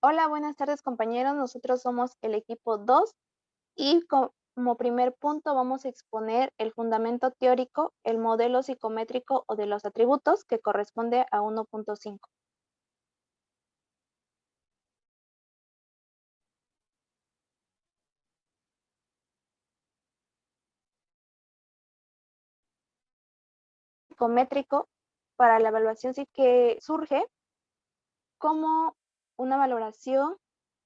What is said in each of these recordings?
Hola, buenas tardes compañeros. Nosotros somos el equipo 2 y como primer punto vamos a exponer el fundamento teórico, el modelo psicométrico o de los atributos que corresponde a 1.5. Psicométrico para la evaluación sí que surge como una valoración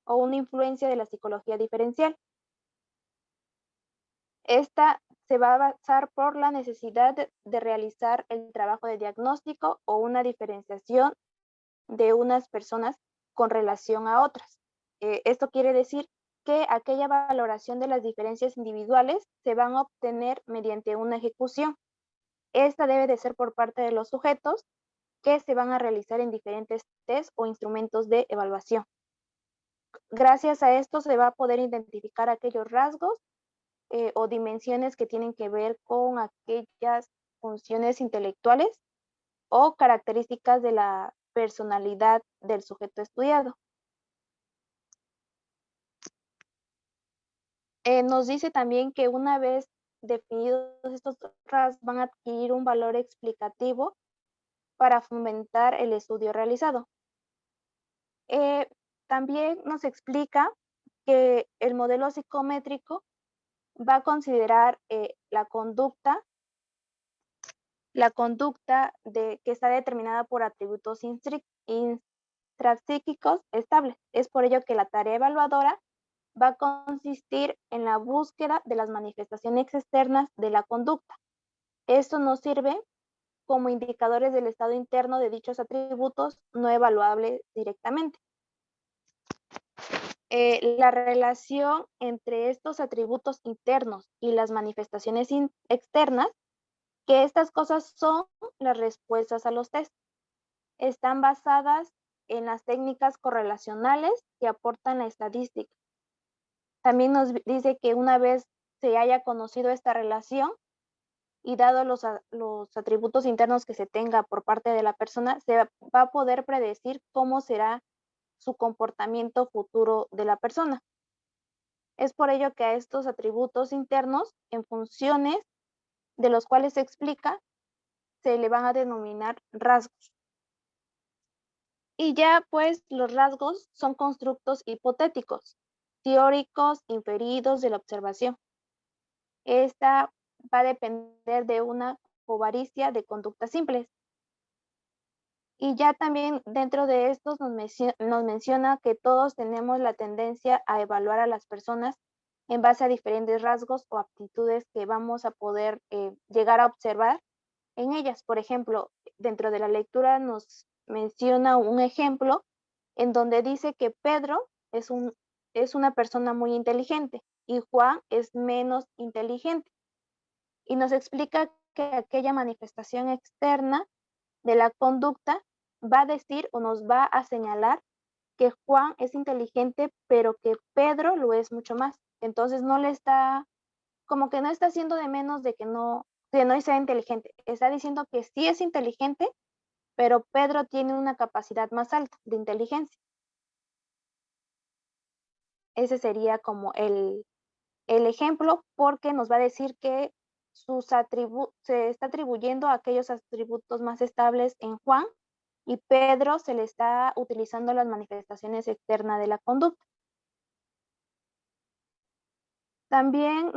o una influencia de la psicología diferencial. Esta se va a basar por la necesidad de realizar el trabajo de diagnóstico o una diferenciación de unas personas con relación a otras. Esto quiere decir que aquella valoración de las diferencias individuales se van a obtener mediante una ejecución. Esta debe de ser por parte de los sujetos que se van a realizar en diferentes test o instrumentos de evaluación. Gracias a esto se va a poder identificar aquellos rasgos o dimensiones que tienen que ver con aquellas funciones intelectuales o características de la personalidad del sujeto estudiado. Nos dice también que una vez definidos estos rasgos van a adquirir un valor explicativo para fomentar el estudio realizado. Eh, También nos explica que el modelo psicométrico va a considerar la conducta que está determinada por atributos intrapsíquicos estables. Es por ello que la tarea evaluadora va a consistir en la búsqueda de las manifestaciones externas de la conducta. Esto nos sirve como indicadores del estado interno de dichos atributos no evaluables directamente. La relación entre estos atributos internos y las manifestaciones externas, que estas cosas son las respuestas a los test, están basadas en las técnicas correlacionales que aportan la estadística. También nos dice que una vez se haya conocido esta relación y dado los atributos internos que se tenga por parte de la persona, se va a poder predecir cómo será su comportamiento futuro de la persona. Es por ello que a estos atributos internos, en funciones de los cuales se explica, se le van a denominar rasgos. Y ya pues los rasgos son constructos hipotéticos, teóricos inferidos de la observación. Esta va a depender de una covaricia de conductas simples. Y ya también dentro de estos nos menciona que todos tenemos la tendencia a evaluar a las personas en base a diferentes rasgos o aptitudes que vamos a poder llegar a observar en ellas. Por ejemplo, dentro de la lectura nos menciona un ejemplo en donde dice que Pedro es una persona muy inteligente y Juan es menos inteligente. Y nos explica que aquella manifestación externa de la conducta va a decir o nos va a señalar que Juan es inteligente, pero que Pedro lo es mucho más. Entonces no le está, como que no está haciendo de menos de que no sea inteligente. Está diciendo que sí es inteligente, pero Pedro tiene una capacidad más alta de inteligencia. Ese sería como el ejemplo, porque nos va a decir que se está atribuyendo a aquellos atributos más estables en Juan y Pedro se le está utilizando las manifestaciones externas de la conducta. También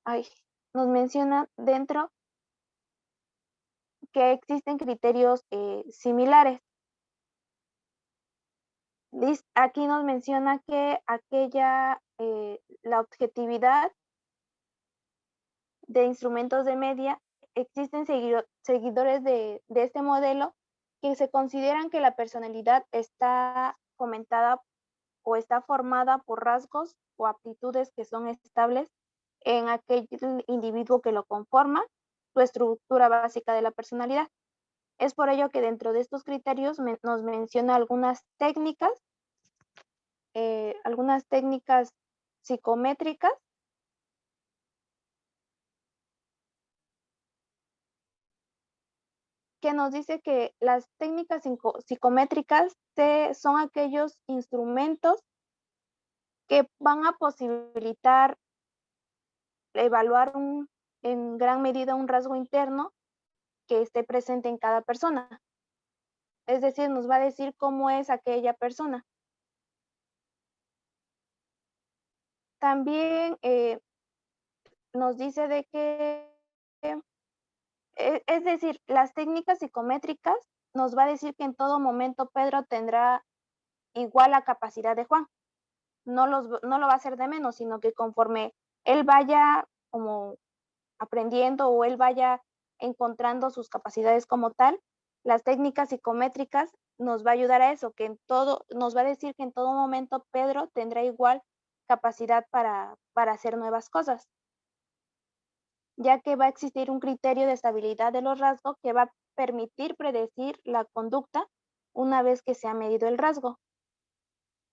ay, nos menciona dentro que existen criterios similares. Aquí nos menciona que la objetividad de instrumentos de media, existen seguidores de este modelo que se consideran que la personalidad está comentada o está formada por rasgos o aptitudes que son estables en aquel individuo que lo conforma, su estructura básica de la personalidad. Es por ello que dentro de estos criterios nos menciona algunas técnicas psicométricas que nos dice que las técnicas psicométricas son aquellos instrumentos que van a posibilitar evaluar en gran medida un rasgo interno que esté presente en cada persona. Es decir, nos va a decir cómo es aquella persona. También nos dice de que, es decir, las técnicas psicométricas nos va a decir que en todo momento Pedro tendrá igual la capacidad de Juan. No lo va a hacer de menos, sino que conforme él vaya como aprendiendo o él vaya encontrando sus capacidades como tal, las técnicas psicométricas nos va a ayudar a eso, nos va a decir que en todo momento Pedro tendrá igual capacidad para hacer nuevas cosas, ya que va a existir un criterio de estabilidad de los rasgos que va a permitir predecir la conducta una vez que se ha medido el rasgo.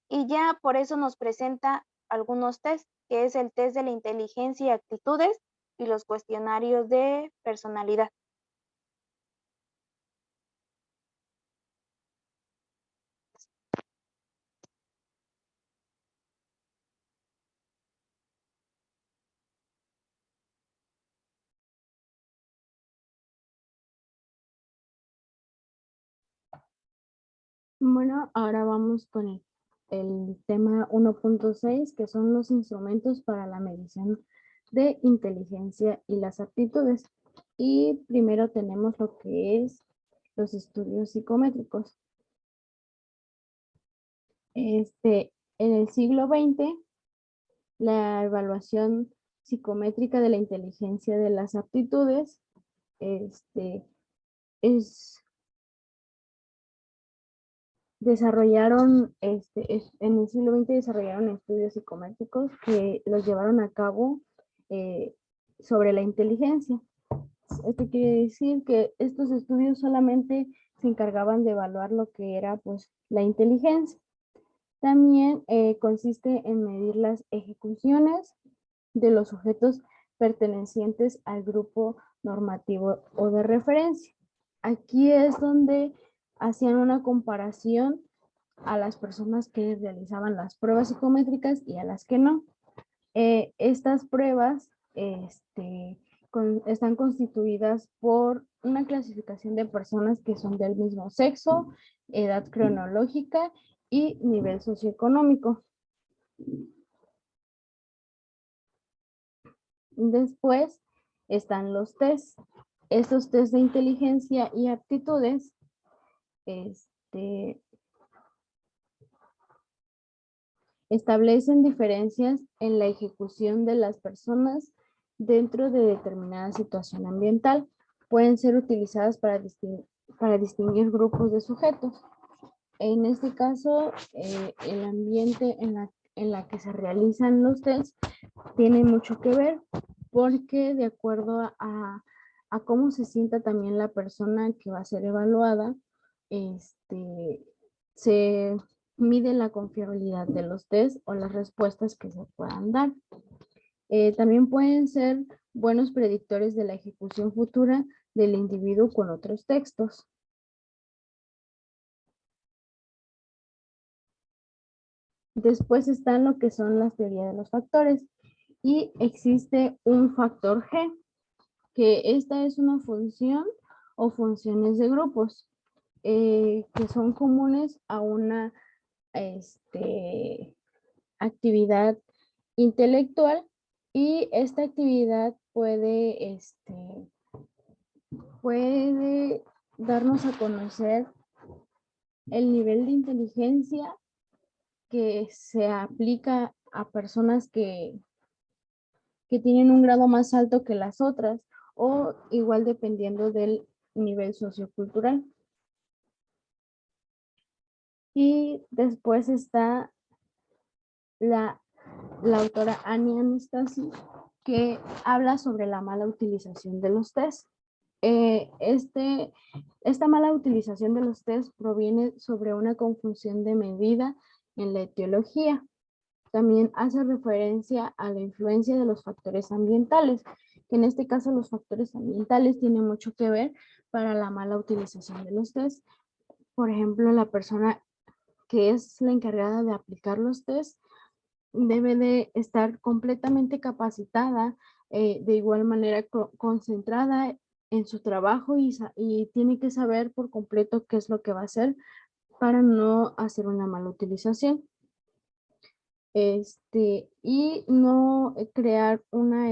Y ya por eso nos presenta algunos test, que es el test de la inteligencia y actitudes y los cuestionarios de personalidad. Bueno, ahora vamos con el tema 1.6, que son los instrumentos para la medición de inteligencia y las aptitudes. Y primero tenemos lo que es los estudios psicométricos. En el siglo XX, la evaluación psicométrica de la inteligencia de las aptitudes desarrollaron, en el siglo XX desarrollaron estudios psicométricos que los llevaron a cabo sobre la inteligencia. Esto quiere decir que estos estudios solamente se encargaban de evaluar lo que era pues la inteligencia. También consiste en medir las ejecuciones de los sujetos pertenecientes al grupo normativo o de referencia. Aquí es donde hacían una comparación a las personas que realizaban las pruebas psicométricas y a las que no. Estas pruebas están constituidas por una clasificación de personas que son del mismo sexo, edad cronológica y nivel socioeconómico. Después están los test. Estos test de inteligencia y aptitudes establecen diferencias en la ejecución de las personas dentro de determinada situación ambiental. Pueden ser utilizadas para distinguir grupos de sujetos. En este caso, el ambiente en la que se realizan los tests tiene mucho que ver, porque de acuerdo a cómo se sienta también la persona que va a ser evaluada, se mide la confiabilidad de los test o las respuestas que se puedan dar. También pueden ser buenos predictores de la ejecución futura del individuo con otros textos. Después están lo que son las teorías de los factores y existe un factor G, que esta es una función o funciones de grupos que son comunes a una actividad intelectual, y esta actividad puede darnos a conocer el nivel de inteligencia que se aplica a personas que tienen un grado más alto que las otras, o igual dependiendo del nivel sociocultural. Y después está la autora Annie Anastasi, que habla sobre la mala utilización de los test. Esta mala utilización de los test proviene sobre una confusión de medida en la etiología. También hace referencia a la influencia de los factores ambientales, que en este caso los factores ambientales tienen mucho que ver para la mala utilización de los test. Por ejemplo, la persona que es la encargada de aplicar los test debe de estar completamente capacitada, de igual manera concentrada en su trabajo y tiene que saber por completo qué es lo que va a hacer para no hacer una mala utilización. Y no crear una,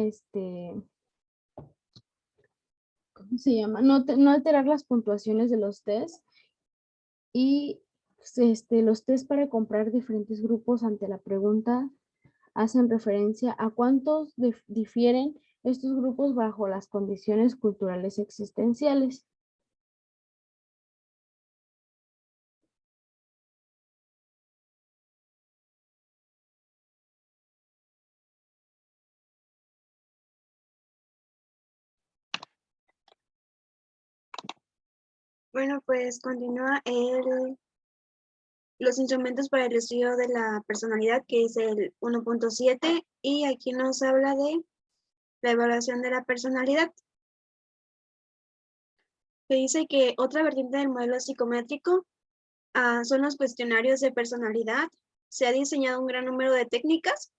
¿cómo se llama? No alterar las puntuaciones de los test y los test para comprar diferentes grupos ante la pregunta hacen referencia a cuántos difieren estos grupos bajo las condiciones culturales existenciales. Bueno, pues continúa los instrumentos para el estudio de la personalidad, que es el 1.7, y aquí nos habla de la evaluación de la personalidad, que dice que otra vertiente del modelo psicométrico son los cuestionarios de personalidad. Se ha diseñado un gran número de técnicas.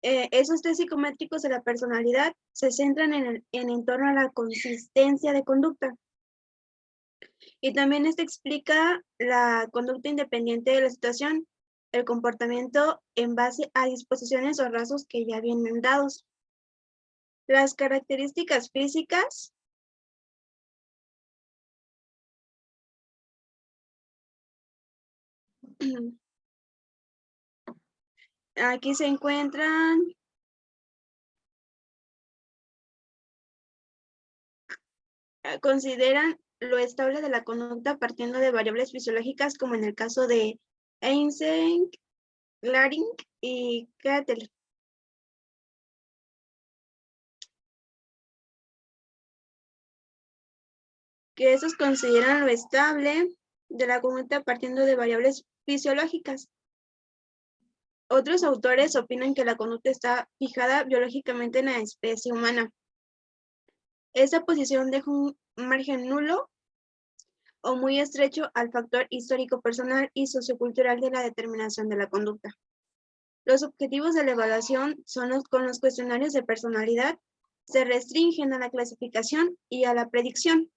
Esos test psicométricos de la personalidad se centran en torno a la consistencia de conducta. Y también explica la conducta independiente de la situación, el comportamiento en base a disposiciones o rasgos que ya vienen dados. Las características físicas aquí se encuentran consideran lo estable de la conducta partiendo de variables fisiológicas, como en el caso de Eysenck, Laring y Kettel. Que esos consideran lo estable de la conducta partiendo de variables fisiológicas. Otros autores opinan que la conducta está fijada biológicamente en la especie humana. Esa posición deja un margen nulo o muy estrecho al factor histórico personal y sociocultural de la determinación de la conducta. Los objetivos de la evaluación con los cuestionarios de personalidad se restringen a la clasificación y a la predicción.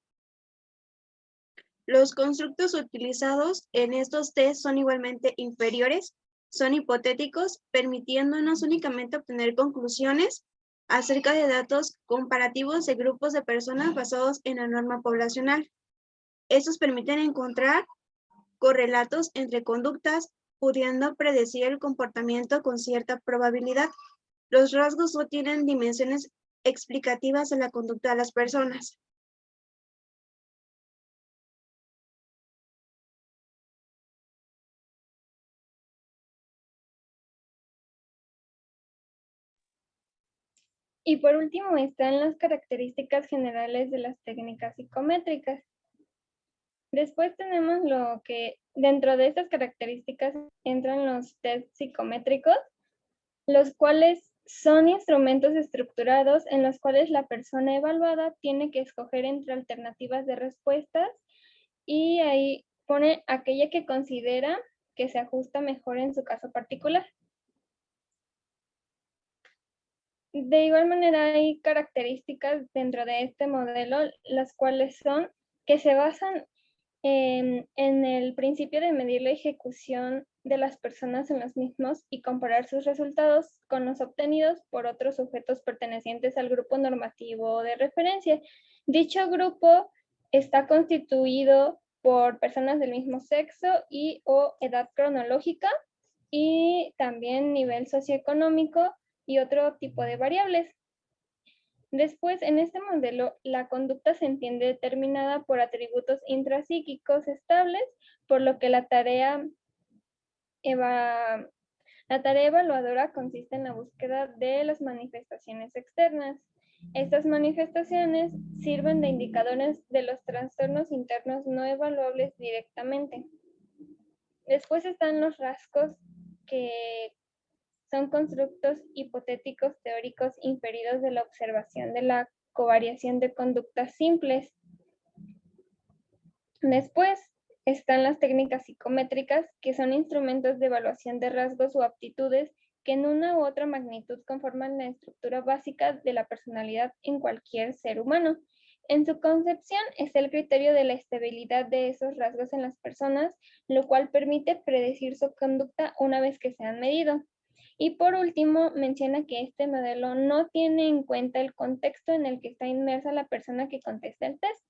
Los constructos utilizados en estos test son igualmente inferiores, son hipotéticos, permitiéndonos únicamente obtener conclusiones acerca de datos comparativos de grupos de personas basados en la norma poblacional. Estos permiten encontrar correlatos entre conductas, pudiendo predecir el comportamiento con cierta probabilidad. Los rasgos no tienen dimensiones explicativas de la conducta de las personas. Y por último están las características generales de las técnicas psicométricas. Después tenemos lo que dentro de estas características entran los test psicométricos, los cuales son instrumentos estructurados en los cuales la persona evaluada tiene que escoger entre alternativas de respuestas y ahí pone aquella que considera que se ajusta mejor en su caso particular. De igual manera hay características dentro de este modelo, las cuales son que se basan en el principio de medir la ejecución de las personas en los mismos y comparar sus resultados con los obtenidos por otros sujetos pertenecientes al grupo normativo de referencia. Dicho grupo está constituido por personas del mismo sexo y o edad cronológica y también nivel socioeconómico y otro tipo de variables. Después, en este modelo, la conducta se entiende determinada por atributos intrapsíquicos estables, por lo que la tarea evaluadora consiste en la búsqueda de las manifestaciones externas. Estas manifestaciones sirven de indicadores de los trastornos internos no evaluables directamente. Después están los rasgos, que son constructos hipotéticos teóricos inferidos de la observación de la covariación de conductas simples. Después están las técnicas psicométricas, que son instrumentos de evaluación de rasgos o aptitudes que en una u otra magnitud conforman la estructura básica de la personalidad en cualquier ser humano. En su concepción es el criterio de la estabilidad de esos rasgos en las personas, lo cual permite predecir su conducta una vez que se han medido. Y por último, menciona que este modelo no tiene en cuenta el contexto en el que está inmersa la persona que contesta el test.